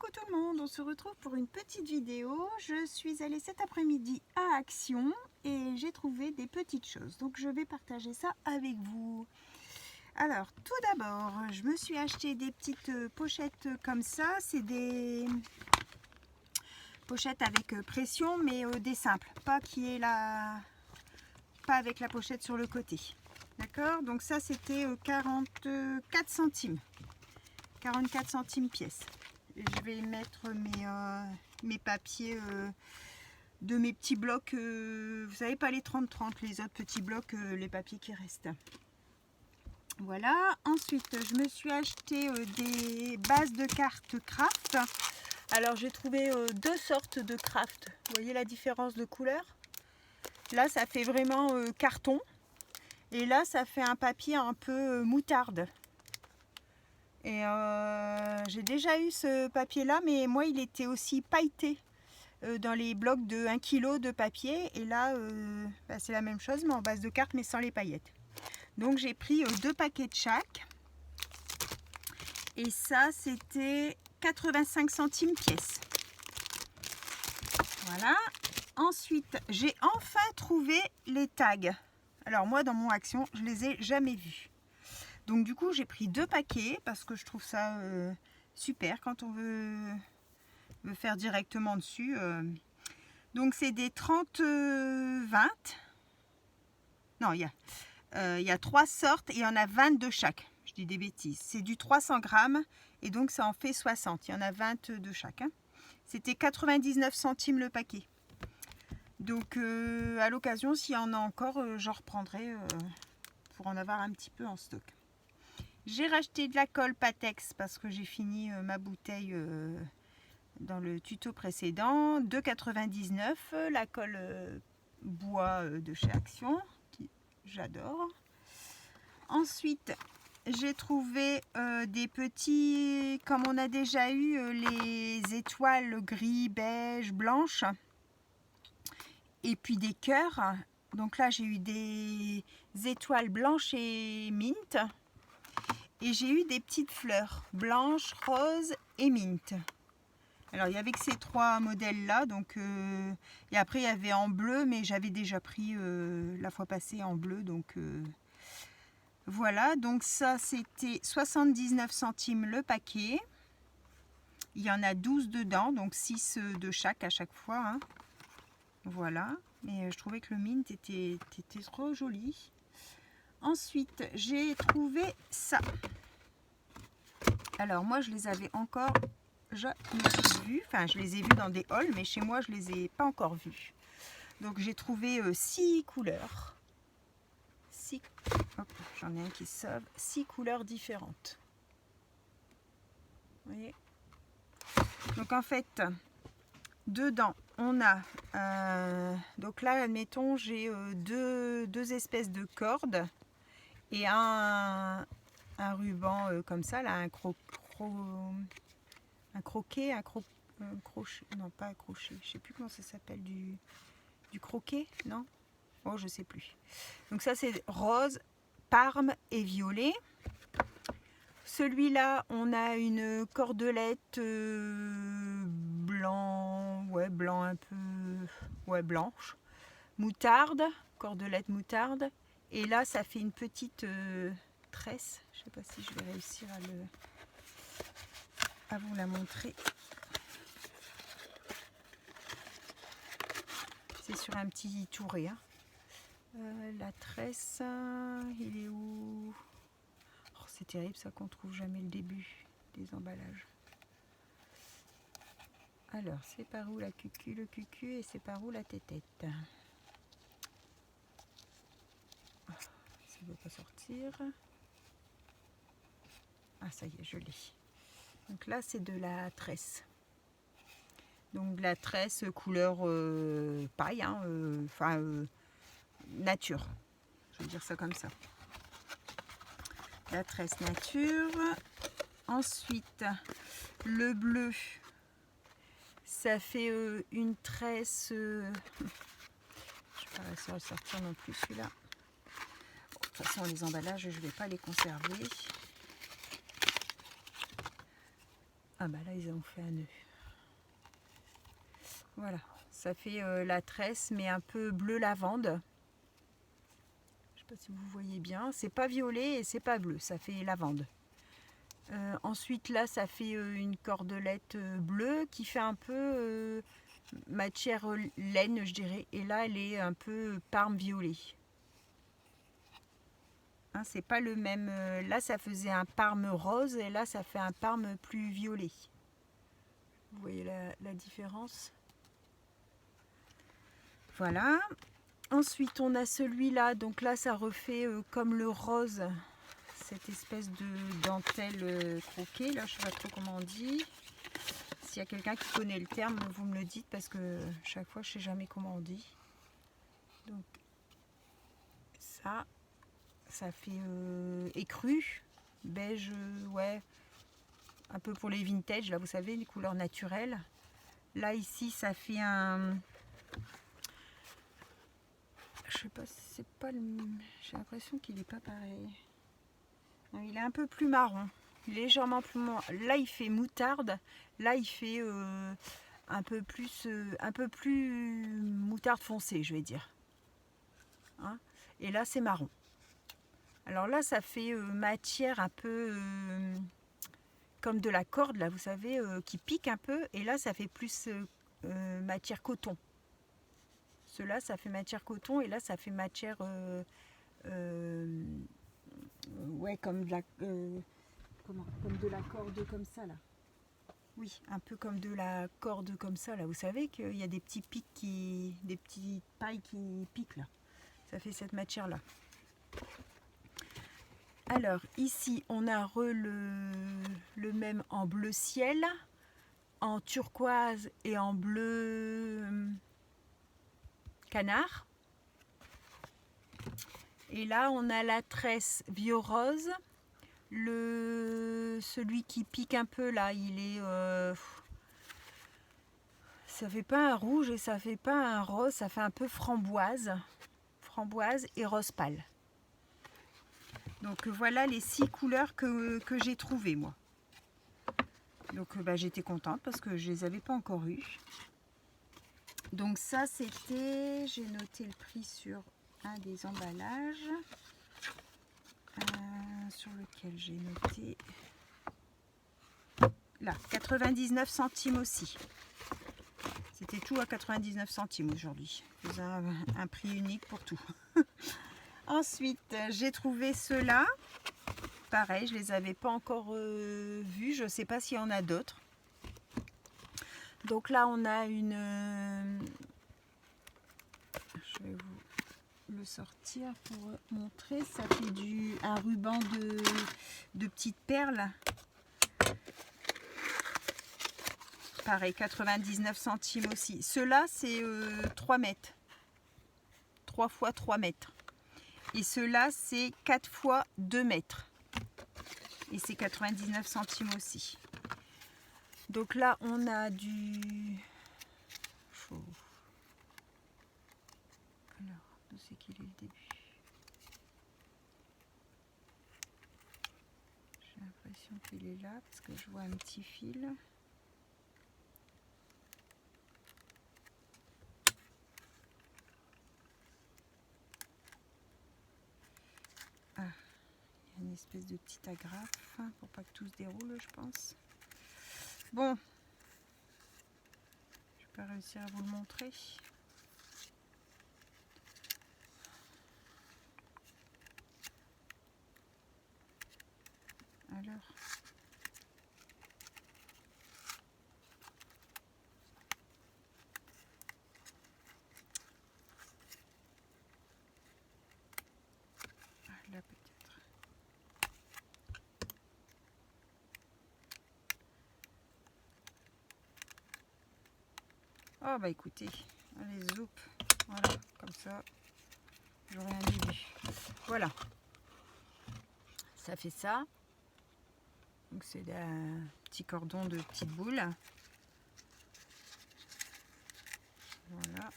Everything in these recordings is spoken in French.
Coucou tout le monde, on se retrouve pour une petite vidéo. Je suis allée cet après-midi à Action et j'ai trouvé des petites choses. Donc je vais partager ça avec vous. Alors tout d'abord, je me suis acheté des petites pochettes comme ça. C'est des pochettes avec pression mais des simples, pas avec la pochette sur le côté. D'accord? Donc ça c'était 44 centimes. 44 centimes pièce. Je vais mettre mes papiers de mes petits blocs, vous savez pas les 30-30, les autres petits blocs, les papiers qui restent. Voilà, ensuite je me suis acheté des bases de cartes craft. Alors j'ai trouvé deux sortes de craft, vous voyez la différence de couleur? Là ça fait vraiment carton et là ça fait un papier un peu moutarde. Et j'ai déjà eu ce papier là, mais moi il était aussi pailleté dans les blocs de 1 kg de papier. Et là c'est la même chose mais en base de cartes mais sans les paillettes. Donc j'ai pris 2 paquets de chaque. Et ça c'était 85 centimes pièce. Voilà. Ensuite j'ai enfin trouvé les tags. Alors moi dans mon Action je les ai jamais vus. Donc du coup j'ai pris 2 paquets parce que je trouve ça super quand on veut faire directement dessus. Donc c'est des 30-20. Non, il y a 3 sortes et il y en a 20 de chaque. Je dis des bêtises. C'est du 300 grammes et donc ça en fait 60. Il y en a 20 de chaque. Hein. C'était 99 centimes le paquet. Donc à l'occasion, s'il y en a encore, j'en reprendrai pour en avoir un petit peu en stock. J'ai racheté de la colle Patex parce que j'ai fini ma bouteille dans le tuto précédent. 2,99 €. La colle bois de chez Action, j'adore. Ensuite, j'ai trouvé des petits, comme on a déjà eu les étoiles gris, beige, blanches. Et puis des cœurs. Donc là, j'ai eu des étoiles blanches et mint. Et j'ai eu des petites fleurs blanches, roses et mint. Alors il y avait que ces 3 modèles là, donc et après il y avait en bleu, mais j'avais déjà pris la fois passée en bleu, donc voilà. Donc ça c'était 79 centimes le paquet. Il y en a 12 dedans, donc 6 de chaque à chaque fois. Hein. Voilà, mais je trouvais que le mint était trop joli. Ensuite j'ai trouvé ça. Alors moi je les avais encore jamais vus, enfin je les ai vus dans des hauls, mais chez moi je les ai pas encore vus. Donc j'ai trouvé 6 couleurs. J'en ai un qui sauve. 6 couleurs différentes. Vous voyez? Donc en fait, dedans on a, donc là admettons j'ai deux espèces de cordes et un ruban comme ça, là un croquet, un crochet, non pas un crochet, je sais plus comment ça s'appelle, du croquet, non? Oh, je sais plus. Donc ça c'est rose, parme et violet. Celui-là, on a une cordelette blanc, ouais, blanc un peu, ouais, blanche, moutarde, cordelette moutarde. Et là, ça fait une petite tresse. Je sais pas si je vais réussir à vous la montrer. C'est sur un petit touret. Hein. La tresse, il est où? Oh, c'est terrible ça qu'on trouve jamais le début des emballages. Alors, c'est par où la cucu, le cucu, et c'est par où la tétette? Ça ne veut pas sortir. Ah, ça y est, je l'ai. Donc là, c'est de la tresse. Donc de la tresse couleur paille, hein, nature. Je vais dire ça comme ça. La tresse nature. Ensuite, le bleu, ça fait une tresse. Je ne vais pas réussir à le sortir non plus celui-là. Bon, de toute façon, les emballages, je ne vais pas les conserver. Ah bah là ils ont fait un nœud. Voilà, ça fait la tresse mais un peu bleu lavande. Je sais pas si vous voyez bien, c'est pas violet et c'est pas bleu, ça fait lavande. Ensuite là ça fait une cordelette bleue qui fait un peu matière laine je dirais, et là elle est un peu parme violet. Hein, c'est pas le même, là ça faisait un parme rose et là ça fait un parme plus violet. Vous voyez la différence? Voilà. Ensuite on a celui-là, donc là ça refait comme le rose, cette espèce de dentelle croquée, là je sais pas trop comment on dit. S'il y a quelqu'un qui connaît le terme, vous me le dites parce que chaque fois je sais jamais comment on dit. Donc ça fait écru, beige, ouais, un peu pour les vintage, là vous savez, les couleurs naturelles. Là ici ça fait un, je sais pas si c'est pas le, j'ai l'impression qu'il est pas pareil. Non, il est un peu plus marron, légèrement plus marron. Là il fait moutarde, là il fait un peu plus moutarde foncée, je vais dire. Hein, et là c'est marron. Alors là ça fait matière un peu comme de la corde, là vous savez, qui pique un peu, et là ça fait plus matière coton. Cela ça fait matière coton, et là ça fait matière ouais, comme de la comme de la corde comme ça là. Oui, un peu comme de la corde comme ça là. Vous savez qu'il y a des petits pics des petites pailles qui piquent là. Ça fait cette matière là. Alors ici on a le même en bleu ciel, en turquoise et en bleu canard. Et là on a la tresse vieux rose. Celui qui pique un peu là, il est ça fait pas un rouge et ça fait pas un rose, ça fait un peu framboise et rose pâle. Donc voilà les 6 couleurs que j'ai trouvées moi. Donc bah, j'étais contente parce que je les avais pas encore eues. Donc ça c'était, j'ai noté le prix sur un des emballages sur lequel j'ai noté là 99 centimes aussi. C'était tout à 99 centimes aujourd'hui. C'est un prix unique pour tout. Ensuite j'ai trouvé ceux-là. Pareil, je les avais pas encore vus. Je sais pas s'il y en a d'autres. Donc là on a une je vais vous le sortir pour montrer. Ça fait un ruban de petites perles. Pareil, 99 centimes aussi. Ceux-là, c'est 3 mètres. 3 fois 3 mètres. Et ceux-là, c'est 4 fois 2 mètres. Et c'est 99 centimes aussi. Donc là, on a du... Alors, où c'est qu'il est le début? J'ai l'impression qu'il est là, parce que je vois un petit fil. Ah, il y a une espèce de petite agrafe, pour pas que tout se déroule, je pense. Bon, je vais pas réussir à vous le montrer. Alors, là peut-être. Oh bah écoutez, allez zoup, voilà, comme ça, j'aurai un début. Voilà, ça fait ça. Donc c'est un petit cordon de petites boules. Voilà.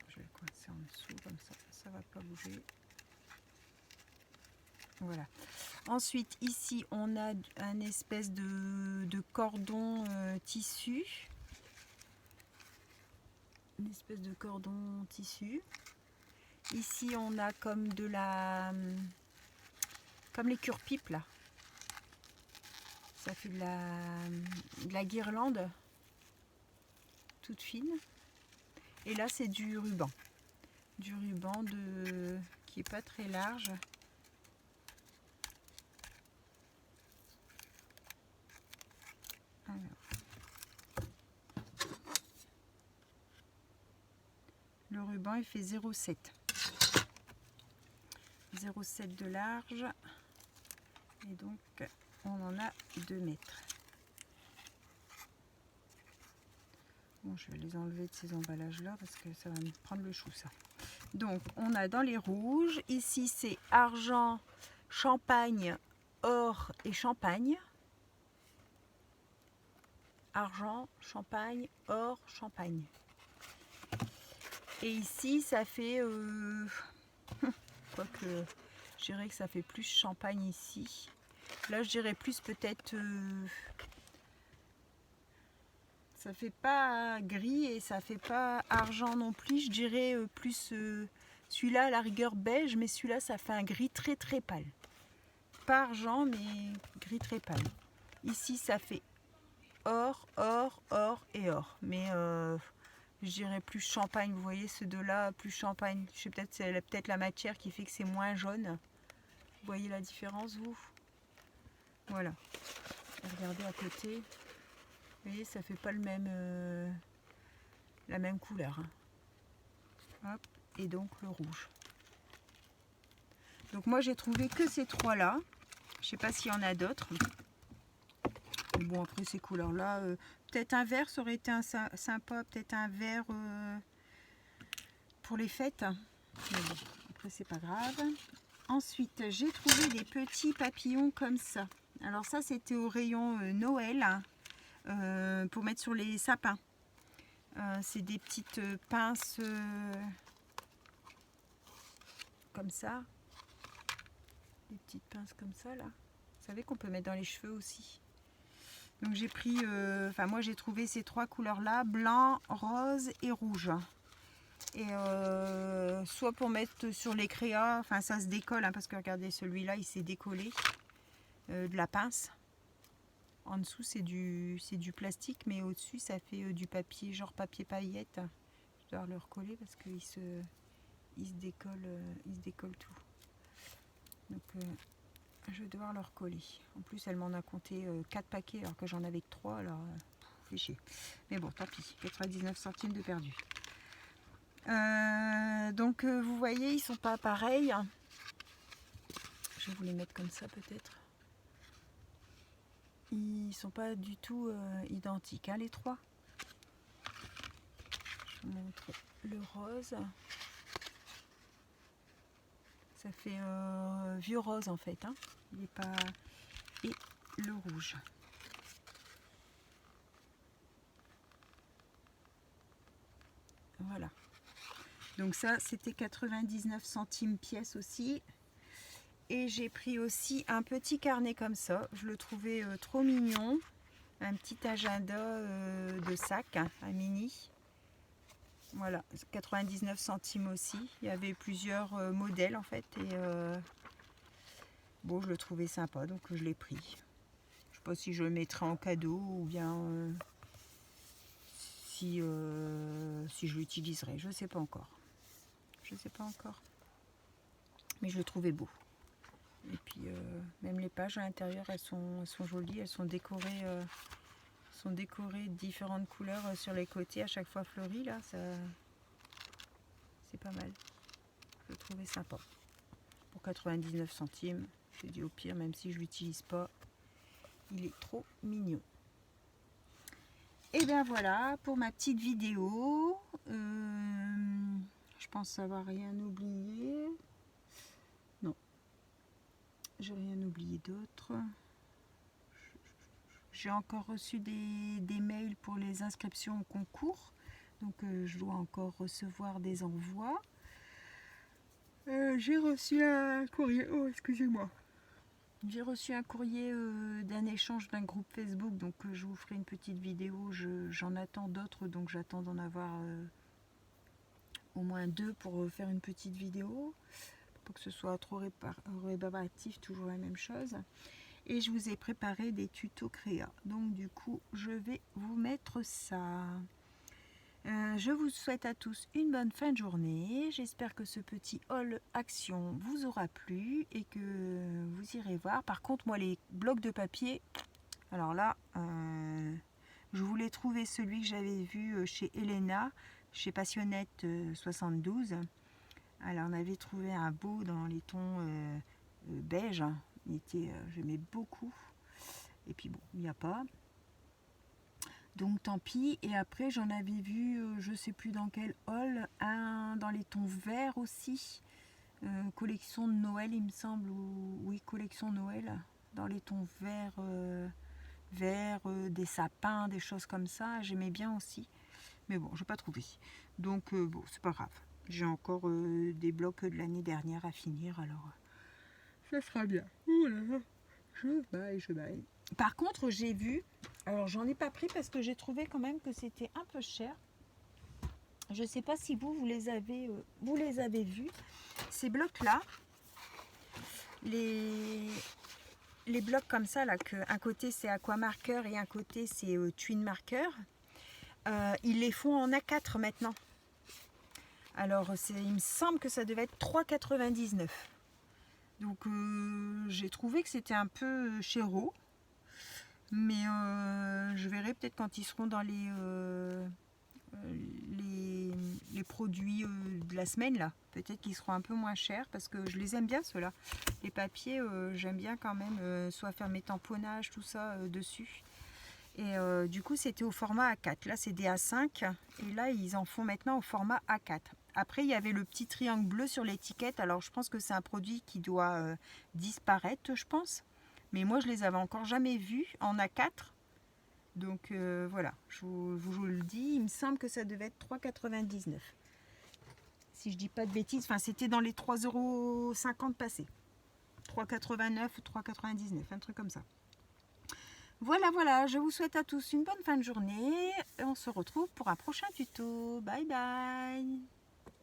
Je vais le coincer en dessous comme ça, ça va pas bouger. Voilà. Ensuite, ici, on a un espèce de cordon tissu. Une espèce de cordon tissu. Ici, on a comme comme les cure-pipes là. Ça fait de la guirlande toute fine. Et là, c'est du ruban. Du ruban qui est pas très large. Alors. Le ruban, il fait 0,7. 0,7 de large. Et donc, on en a 2 mètres. Bon, je vais les enlever de ces emballages-là parce que ça va me prendre le chou, ça. Donc, on a dans les rouges. Ici, c'est argent, champagne, or et champagne. Argent, champagne, or, champagne. Et ici, ça fait... quoique, je dirais que ça fait plus champagne ici. Là, je dirais plus peut-être... ça fait pas gris et ça fait pas argent non plus. Je dirais plus celui-là à la rigueur beige, mais celui-là, ça fait un gris très très pâle. Pas argent, mais gris très pâle. Ici, ça fait or, or, or et or. Mais je dirais plus champagne. Vous voyez, ceux deux-là, plus champagne. Je sais peut-être c'est peut-être la matière qui fait que c'est moins jaune. Vous voyez la différence, vous? Voilà. Regardez à côté. Vous voyez, ça fait pas le même, la même couleur. Hein. Hop. Et donc le rouge. Donc moi j'ai trouvé que ces trois-là. Je sais pas s'il y en a d'autres. Bon, après ces couleurs-là, peut-être un vert, ça aurait été sympa. Peut-être un vert pour les fêtes. Mais bon, après c'est pas grave. Ensuite, j'ai trouvé des petits papillons comme ça. Alors ça, c'était au rayon Noël, pour mettre sur les sapins. C'est des petites pinces comme ça. Des petites pinces comme ça, là. Vous savez qu'on peut mettre dans les cheveux aussi. Donc j'ai pris, moi j'ai trouvé ces trois couleurs-là, blanc, rose et rouge. Et soit pour mettre sur les créas, enfin ça se décolle, hein, parce que regardez, celui-là il s'est décollé de la pince. En dessous c'est du plastique, mais au-dessus ça fait du papier, genre papier paillette. Je dois le recoller parce qu'il se décolle tout. Donc je vais devoir le recoller. En plus elle m'en a compté 4 paquets alors que j'en avais que 3, alors fait chier. Mais bon, tant pis, 99 centimes de perdu. Donc vous voyez, ils sont pas pareils. Je vais vous les mettre comme ça peut-être. Ils sont pas du tout identiques, hein, les trois. Je vous montre le rose. Ça fait vieux rose en fait, hein. Il est pas... Et le rouge. Voilà. Donc ça, c'était 99 centimes pièce aussi. Et j'ai pris aussi un petit carnet comme ça. Je le trouvais trop mignon. Un petit agenda de sac, hein, un mini. Voilà, 99 centimes aussi. Il y avait plusieurs modèles en fait. Et bon, je le trouvais sympa, donc je l'ai pris. Je sais pas si je le mettrai en cadeau ou bien si je l'utiliserai. Je sais pas encore. Je sais pas encore. Mais je le trouvais beau. Et puis même les pages à l'intérieur, elles sont jolies. Elles sont décorées de différentes couleurs sur les côtés, à chaque fois fleuries là. C'est pas mal. Je le trouvais sympa. Pour 99 centimes, j'ai dit au pire, même si je l'utilise pas, il est trop mignon. Et bien voilà pour ma petite vidéo. Je pense avoir rien oublié. Non, j'ai rien oublié d'autre. J'ai encore reçu des mails pour les inscriptions au concours. Donc je dois encore recevoir des envois. J'ai reçu un courrier. Oh, excusez-moi. J'ai reçu un courrier d'un échange d'un groupe Facebook, donc je vous ferai une petite vidéo. J'en attends d'autres, donc j'attends d'en avoir au moins 2 pour faire une petite vidéo. Pour que ce soit trop rébarbatif, toujours la même chose. Et je vous ai préparé des tutos créa. Donc du coup, je vais vous mettre ça. Je vous souhaite à tous une bonne fin de journée. J'espère que ce petit haul action vous aura plu et que vous irez voir. Par contre, moi, les blocs de papier, alors là, je voulais trouver celui que j'avais vu chez Elena, chez Passionnette 72. Alors, on avait trouvé un beau dans les tons beige. J'aimais beaucoup. Et puis bon, il n'y a pas. Donc tant pis. Et après j'en avais vu, je sais plus dans quel haul, un dans les tons verts aussi. Collection de Noël il me semble. Oui, collection Noël. Dans les tons verts, des sapins, des choses comme ça. J'aimais bien aussi. Mais bon, je n'ai pas trouvé. Donc bon, c'est pas grave. J'ai encore des blocs de l'année dernière à finir. Alors ça sera bien. Oulala. Je baille. Par contre, j'ai vu, alors j'en ai pas pris parce que j'ai trouvé quand même que c'était un peu cher. Je sais pas si vous les avez vus. Ces blocs-là, les blocs comme ça, là, qu'un côté c'est aqua marqueur et un côté c'est twin marqueur, ils les font en A4 maintenant. Alors, il me semble que ça devait être 3,99 €. Donc, j'ai trouvé que c'était un peu chéro. Mais je verrai peut-être quand ils seront dans les produits de la semaine là. Peut-être qu'ils seront un peu moins chers parce que je les aime bien ceux-là. Les papiers, j'aime bien quand même soit faire mes tamponnages, tout ça dessus. Et du coup, c'était au format A4. Là, c'est des A5 et là, ils en font maintenant au format A4. Après, il y avait le petit triangle bleu sur l'étiquette. Alors, je pense que c'est un produit qui doit disparaître, je pense. Mais moi, je les avais encore jamais vus en A4. Donc voilà, je vous le dis, il me semble que ça devait être 3,99 €. Si je dis pas de bêtises, enfin c'était dans les 3,50 € passés. 3,89 ou 3,99, un truc comme ça. Voilà, je vous souhaite à tous une bonne fin de journée. Et on se retrouve pour un prochain tuto. Bye bye.